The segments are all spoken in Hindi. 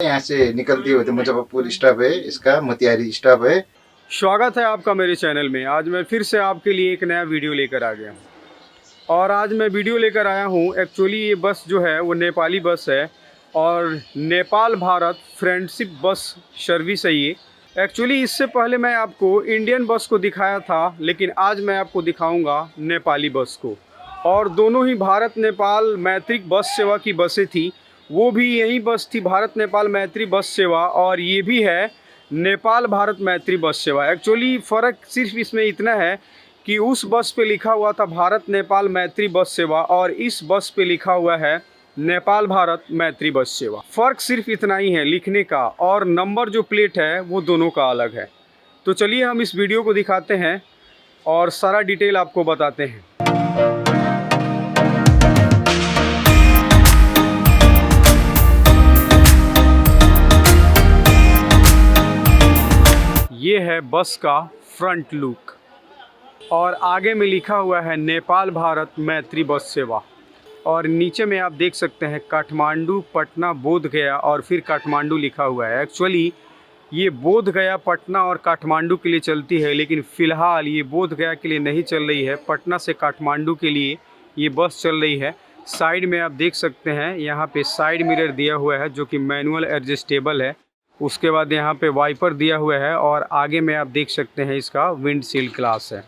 यहाँ से निकलती हुई तो मुजफ्फरपुर स्टॉप है, इसका मोतिहारी स्टॉप है। स्वागत है आपका मेरे चैनल में। आज मैं फिर से आपके लिए एक नया वीडियो लेकर आ गया हूँ और आज मैं वीडियो लेकर आया हूँ। एक्चुअली ये बस जो है वो नेपाली बस है और Nepal Bharat friendship bus service है ये। एक्चुअली इससे पहले मैं आपको इंडियन बस को दिखाया था, लेकिन आज मैं आपको दिखाऊंगा नेपाली बस को। और दोनों ही भारत नेपाल मैत्री बस सेवा की बसें थी। वो भी यही बस थी, भारत नेपाल मैत्री बस सेवा, और ये भी है नेपाल भारत मैत्री बस सेवा। एक्चुअली फ़र्क सिर्फ इसमें इतना है कि उस बस पे लिखा हुआ था भारत नेपाल मैत्री बस सेवा और इस बस पे लिखा हुआ है नेपाल भारत मैत्री बस सेवा। फ़र्क सिर्फ इतना ही है लिखने का, और नंबर जो प्लेट है वो दोनों का अलग है। तो चलिए हम इस वीडियो को दिखाते हैं और सारा डिटेल आपको बताते हैं। ये है बस का फ्रंट लुक और आगे में लिखा हुआ है नेपाल भारत मैत्री बस सेवा, और नीचे में आप देख सकते हैं काठमांडू, पटना, बोध गया और फिर काठमांडू लिखा हुआ है। एक्चुअली ये बोध गया, पटना और काठमांडू के लिए चलती है, लेकिन फ़िलहाल ये बोध गया के लिए नहीं चल रही है। पटना से काठमांडू के लिए ये बस चल रही है। साइड में आप देख सकते हैं यहाँ पे साइड मिरर दिया हुआ है जो कि मैनुअल एडजस्टेबल है। उसके बाद यहाँ पे वाइपर दिया हुआ है और आगे में आप देख सकते हैं इसका विंडशील्ड ग्लास है।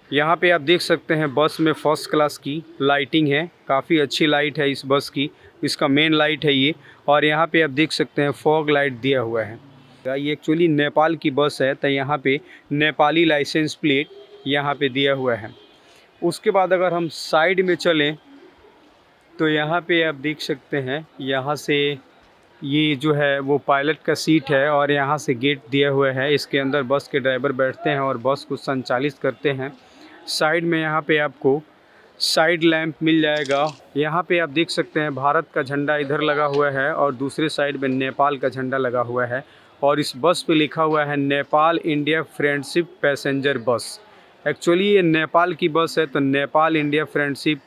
यहाँ पे आप देख सकते हैं बस में फर्स्ट क्लास की लाइटिंग है, काफ़ी अच्छी लाइट है इस बस की, इसका मेन लाइट है ये। और यहाँ पे आप देख सकते हैं फॉग लाइट दिया हुआ है। ये एक्चुअली नेपाल की बस है, तो यहाँ पे नेपाली लाइसेंस प्लेट यहाँ पे दिया हुआ है। उसके बाद अगर हम साइड में चलें तो यहाँ पे आप देख सकते हैं, यहाँ से ये जो है वो पायलट का सीट है और यहाँ से गेट दिया हुआ है। इसके अंदर बस के ड्राइवर बैठते हैं और बस को संचालित करते हैं। साइड में यहाँ पे आपको साइड लैंप मिल जाएगा। यहाँ पे आप देख सकते हैं भारत का झंडा इधर लगा हुआ है और दूसरे साइड में नेपाल का झंडा लगा हुआ है। और इस बस पे लिखा हुआ है नेपाल इंडिया फ्रेंडशिप पैसेंजर बस। एक्चुअली ये नेपाल की बस है, तो नेपाल इंडिया फ्रेंडशिप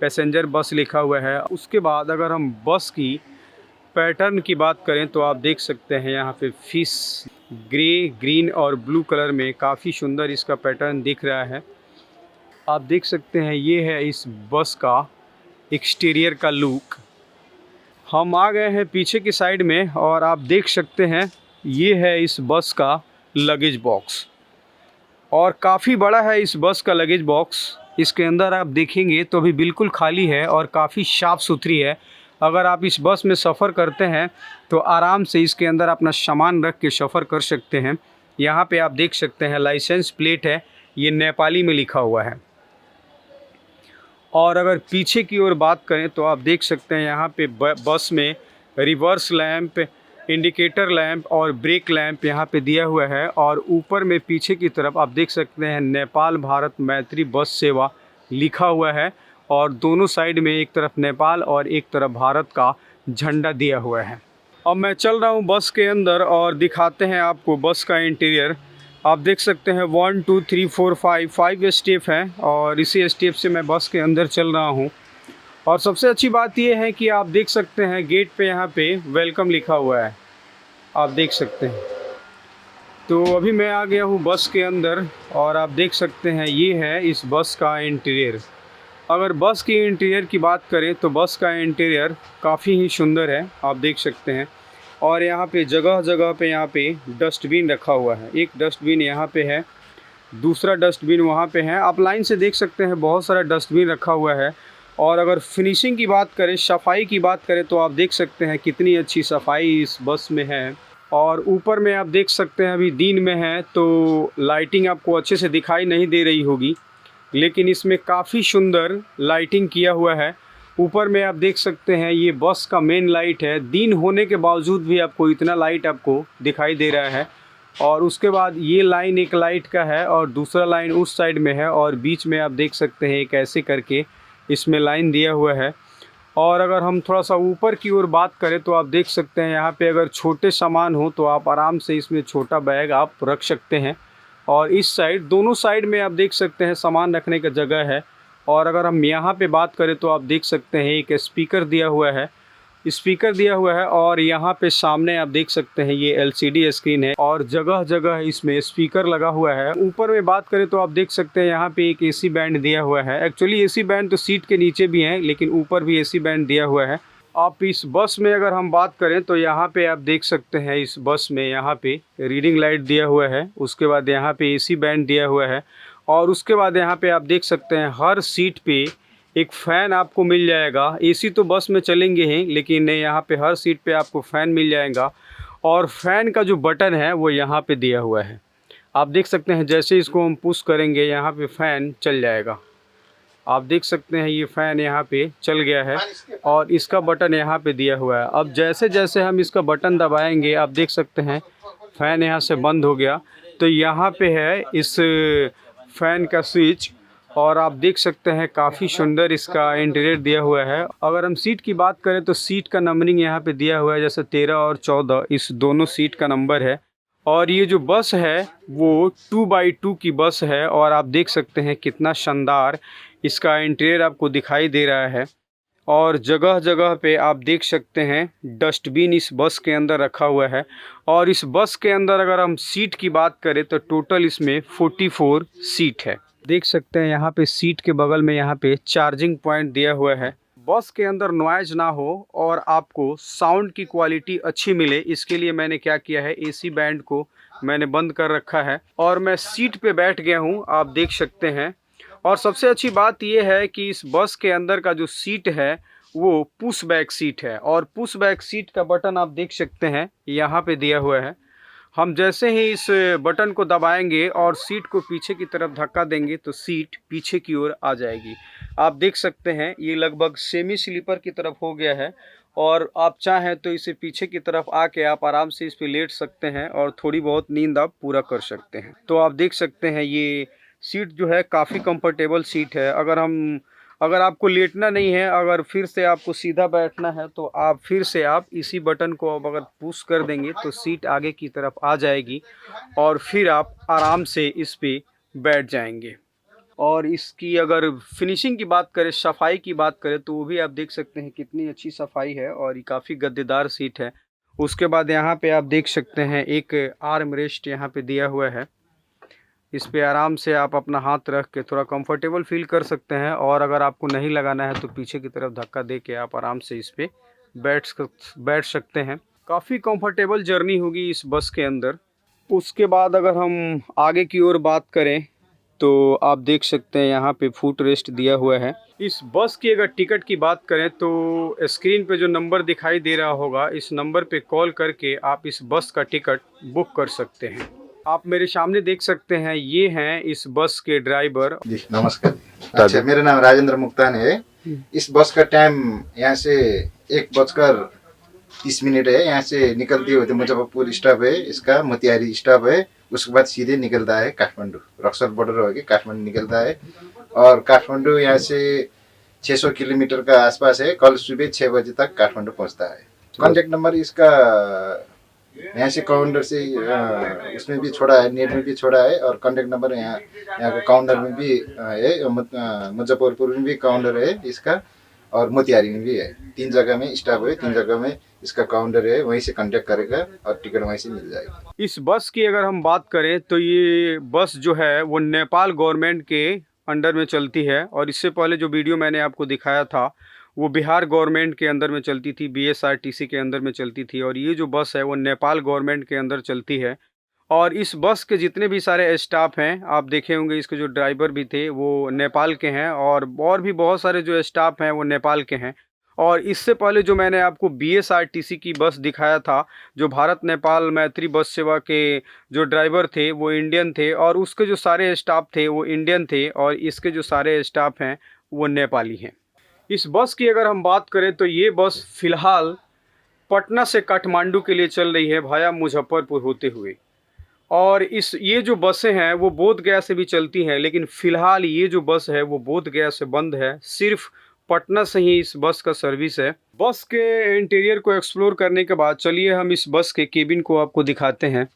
पैसेंजर बस लिखा हुआ है। उसके बाद अगर हम बस की पैटर्न की बात करें तो आप देख सकते हैं यहाँ पे फिश ग्रे, ग्रीन और ब्लू कलर में काफ़ी सुंदर इसका पैटर्न दिख रहा है। आप देख सकते हैं ये है इस बस का एक्सटीरियर का लुक। हम आ गए हैं पीछे की साइड में और आप देख सकते हैं ये है इस बस का लगेज बॉक्स, और काफ़ी बड़ा है इस बस का लगेज बॉक्स। इसके अंदर आप देखेंगे तो अभी बिल्कुल खाली है और काफ़ी साफ़ सुथरी है। अगर आप इस बस में सफ़र करते हैं तो आराम से इसके अंदर अपना सामान रख के सफ़र कर सकते हैं। यहाँ पे आप देख सकते हैं लाइसेंस प्लेट है, ये नेपाली में लिखा हुआ है। और अगर पीछे की ओर बात करें तो आप देख सकते हैं यहाँ पे बस में रिवर्स लैंप, इंडिकेटर लैंप और ब्रेक लैंप यहाँ पे दिया हुआ है। और ऊपर में पीछे की तरफ आप देख सकते हैं नेपाल भारत मैत्री बस सेवा लिखा हुआ है, और दोनों साइड में एक तरफ नेपाल और एक तरफ भारत का झंडा दिया हुआ है। अब मैं चल रहा हूँ बस के अंदर और दिखाते हैं आपको बस का इंटीरियर। आप देख सकते हैं 1 2 3 4 5 स्टेप हैं और इसी स्टेप से मैं बस के अंदर चल रहा हूँ। और सबसे अच्छी बात यह है कि आप देख सकते हैं गेट पे यहाँ पे वेलकम लिखा हुआ है, आप देख सकते हैं। तो अभी मैं आ गया हूँ बस के अंदर और आप देख सकते हैं ये है इस बस का इंटीरियर। अगर बस की इंटीरियर की बात करें तो बस का इंटीरियर काफ़ी ही सुंदर है, आप देख सकते हैं। और यहाँ पे जगह जगह पे यहाँ पे डस्टबिन रखा हुआ है। एक डस्टबिन यहाँ पे है, दूसरा डस्टबिन वहाँ पे है। आप लाइन से देख सकते हैं बहुत सारा डस्टबिन रखा हुआ है। और अगर फिनिशिंग की बात करें, सफाई की बात करें, तो आप देख सकते हैं कितनी अच्छी सफाई इस बस में है। और ऊपर में आप देख सकते हैं अभी दिन में है तो लाइटिंग आपको अच्छे से दिखाई नहीं दे रही होगी, लेकिन इसमें काफ़ी सुंदर लाइटिंग किया हुआ है। ऊपर में आप देख सकते हैं ये बस का मेन लाइट है। दिन होने के बावजूद भी आपको इतना लाइट आपको दिखाई दे रहा है। और उसके बाद ये लाइन एक लाइट का है और दूसरा लाइन उस साइड में है, और बीच में आप देख सकते हैं एक ऐसे करके इसमें लाइन दिया हुआ है। और अगर हम थोड़ा सा ऊपर की ओर बात करें तो आप देख सकते हैं यहाँ पे अगर छोटे सामान हो तो आप आराम से इसमें छोटा बैग आप रख सकते हैं। और इस साइड, दोनों साइड में आप देख सकते हैं सामान रखने का जगह है। और अगर हम यहाँ पे बात करें तो आप देख सकते हैं एक स्पीकर दिया हुआ है। स्पीकर दिया हुआ है और यहाँ पे सामने आप देख सकते हैं ये एलसीडी स्क्रीन है और जगह जगह इसमें स्पीकर लगा हुआ है। ऊपर में बात करें तो आप देख सकते हैं यहाँ पे एक एसी बैंड दिया हुआ है। एक्चुअली एसी बैंड तो सीट के नीचे भी है, लेकिन ऊपर भी एसी बैंड दिया हुआ है। आप इस बस में अगर हम बात करें तो यहाँ पे आप देख सकते हैं इस बस में यहाँ पे रीडिंग लाइट दिया हुआ है, उसके बाद यहाँ पे एसी बैंड दिया हुआ है और उसके बाद यहाँ पे आप देख सकते हैं हर सीट पे एक फ़ैन आपको मिल जाएगा। एसी तो बस में चलेंगे ही, लेकिन यहाँ पे हर सीट पे आपको फ़ैन मिल जाएगा और फ़ैन का जो बटन है वो यहाँ पे दिया हुआ है। आप देख सकते हैं जैसे इसको हम पुश करेंगे यहाँ पे फ़ैन चल जाएगा। आप देख सकते हैं ये फ़ैन यहाँ पे चल गया है और इसका बटन यहाँ पे दिया हुआ है। अब जैसे जैसे हम इसका बटन दबाएंगे आप देख सकते हैं फ़ैन यहाँ से बंद हो गया। तो यहाँ पे है इस फ़ैन का स्विच और आप देख सकते हैं काफ़ी सुंदर इसका इंटीरियर दिया हुआ है। अगर हम सीट की बात करें तो सीट का नंबरिंग यहाँ पे दिया हुआ है, जैसे 13 और 14 इस दोनों सीट का नंबर है। और ये जो बस है वो 2x2 की बस है और आप देख सकते हैं कितना शानदार इसका इंटीरियर आपको दिखाई दे रहा है। और जगह जगह पे आप देख सकते हैं डस्टबिन इस बस के अंदर रखा हुआ है। और इस बस के अंदर अगर हम सीट की बात करें तो टोटल इसमें 44 सीट है। देख सकते हैं यहाँ पे सीट के बगल में यहाँ पे चार्जिंग पॉइंट दिया हुआ है। बस के अंदर नॉइज ना हो और आपको साउंड की क्वालिटी अच्छी मिले, इसके लिए मैंने क्या किया है, एसी बैंड को मैंने बंद कर रखा है और मैं सीट पे बैठ गया हूँ, आप देख सकते हैं। और सबसे अच्छी बात यह है कि इस बस के अंदर का जो सीट है वो पुश बैक सीट है और पुश बैक सीट का बटन आप देख सकते हैं यहाँ पे दिया हुआ है। हम जैसे ही इस बटन को दबाएंगे और सीट को पीछे की तरफ धक्का देंगे तो सीट पीछे की ओर आ जाएगी। आप देख सकते हैं ये लगभग सेमी स्लीपर की तरफ हो गया है और आप चाहें तो इसे पीछे की तरफ आके आप आराम से इस पे लेट सकते हैं और थोड़ी बहुत नींद आप पूरा कर सकते हैं। तो आप देख सकते हैं ये सीट जो है काफ़ी कंफर्टेबल सीट है। अगर आपको लेटना नहीं है, अगर फिर से आपको सीधा बैठना है तो आप फिर से आप इसी बटन को अब अगर पुश कर देंगे तो सीट आगे की तरफ आ जाएगी और फिर आप आराम से इस पे बैठ जाएंगे। और इसकी अगर फिनिशिंग की बात करें, सफाई की बात करें तो वो भी आप देख सकते हैं कितनी अच्छी सफाई है और ये काफ़ी गद्देदार सीट है। उसके बाद यहाँ पे आप देख सकते हैं एक आर्म रेस्ट यहाँ पे दिया हुआ है, इस पे आराम से आप अपना हाथ रख के थोड़ा कंफर्टेबल फील कर सकते हैं और अगर आपको नहीं लगाना है तो पीछे की तरफ धक्का दे के आप आराम से इस पे बैठ सकते हैं। काफ़ी कंफर्टेबल जर्नी होगी इस बस के अंदर। उसके बाद अगर हम आगे की ओर बात करें तो आप देख सकते हैं यहाँ पे फुट रेस्ट दिया हुआ है। इस बस की अगर टिकट की बात करें तो स्क्रीन पे जो नंबर दिखाई दे रहा होगा इस नंबर पे कॉल करके आप इस बस का टिकट बुक कर सकते हैं। आप मेरे सामने देख सकते हैं ये हैं इस बस के ड्राइवर जी। नमस्कार। अच्छा, मेरा नाम राजेंद्र मुक्तान है। इस बस का टाइम यहाँ से 1:30 है। यहाँ से निकलती हुई तो मुजफ्फरपुर स्टॉप है, इसका मोतिहारी स्टॉप है। उसके बाद सीधे निकलता है काठमांडू, रक्सौल बॉर्डर होके काठमांडू निकलता है और काठमांडू यहाँ से 600 किलोमीटर का आसपास है। कल सुबह 6 बजे तक काठमांडू पहुँचता है। कॉन्टेक्ट नंबर इसका यहाँ से काउंटर से उसमें भी छोड़ा है, नेट में भी छोड़ा है और कॉन्टेक्ट नंबर यहाँ का काउंटर में भी है, मुजफ्फरपुर में भी काउंटर है इसका और मोतिहारी में भी है। 3 जगह में स्टॉप है, 3 जगह में इसका काउंटर है, वहीं से कांटेक्ट करेगा और टिकट वहीं से मिल जाएगी। इस बस की अगर हम बात करें तो ये बस जो है वो नेपाल गवर्नमेंट के अंडर में चलती है और इससे पहले जो वीडियो मैंने आपको दिखाया था वो बिहार गवर्नमेंट के अंदर में चलती थी, BSRTC के अंदर में चलती थी और ये जो बस है वो नेपाल गवर्नमेंट के अंदर चलती है। और इस बस के जितने भी सारे स्टाफ हैं आप देखे होंगे, इसके जो ड्राइवर भी थे वो नेपाल के हैं और भी बहुत सारे जो स्टाफ हैं वो नेपाल के हैं। और इससे पहले जो मैंने आपको BSRTC की बस दिखाया था, जो भारत नेपाल मैत्री बस सेवा के जो ड्राइवर थे वो इंडियन थे और उसके जो सारे स्टाफ थे वो इंडियन थे और इसके जो सारे स्टाफ हैं वो नेपाली हैं। इस बस की अगर हम बात करें तो ये बस फ़िलहाल पटना से काठमांडू के लिए चल रही है भाया मुजफ्फरपुर होते हुए। और ये जो बसें हैं वो बोधगया से भी चलती हैं, लेकिन फ़िलहाल ये जो बस है वो बोधगया से बंद है, सिर्फ पटना से ही इस बस का सर्विस है। बस के इंटीरियर को एक्सप्लोर करने के बाद चलिए हम इस बस के केबिन को आपको दिखाते हैं।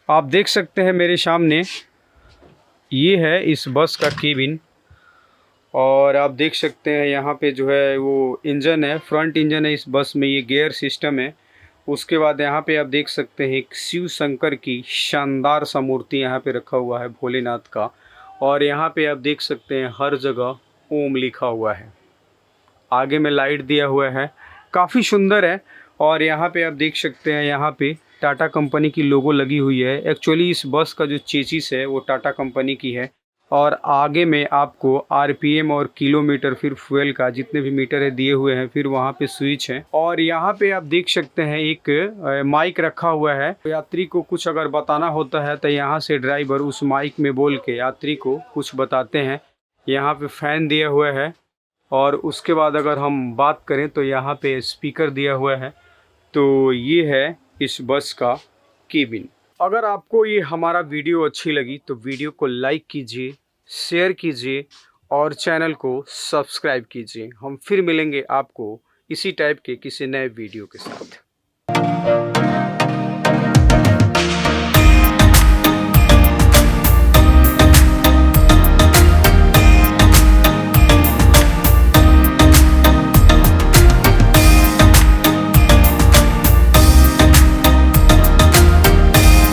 आप देख सकते हैं मेरे सामने ये है इस बस का केबिन और आप देख सकते हैं यहाँ पे जो है वो इंजन है, फ्रंट इंजन है इस बस में, ये गियर सिस्टम है। उसके बाद यहाँ पे आप देख सकते हैं एक शिव शंकर की शानदार सा मूर्ति यहाँ पे रखा हुआ है, भोलेनाथ का। और यहाँ पे आप देख सकते हैं हर जगह ओम लिखा हुआ है। आगे में लाइट दिया हुआ है, काफ़ी सुंदर है। और यहाँ पे आप देख सकते हैं यहाँ पे टाटा कंपनी की लोगो लगी हुई है। एक्चुअली इस बस का जो चेसिस है वो टाटा कंपनी की है। और आगे में आपको आरपीएम और किलोमीटर, फिर फ्यूल का जितने भी मीटर है दिए हुए हैं, फिर वहाँ पे स्विच है। और यहाँ पे आप देख सकते हैं एक माइक रखा हुआ है। यात्री को कुछ अगर बताना होता है तो यहाँ से ड्राइवर उस माइक में बोल के यात्री को कुछ बताते हैं। यहाँ पे फैन दिया हुआ है। और उसके बाद अगर हम बात करें तो यहाँ पे स्पीकर दिया हुआ है। तो ये है इस बस का केबिन। अगर आपको ये हमारा वीडियो अच्छी लगी तो वीडियो को लाइक कीजिए, शेयर कीजिए और चैनल को सब्सक्राइब कीजिए। हम फिर मिलेंगे आपको इसी टाइप के किसी नए वीडियो के साथ।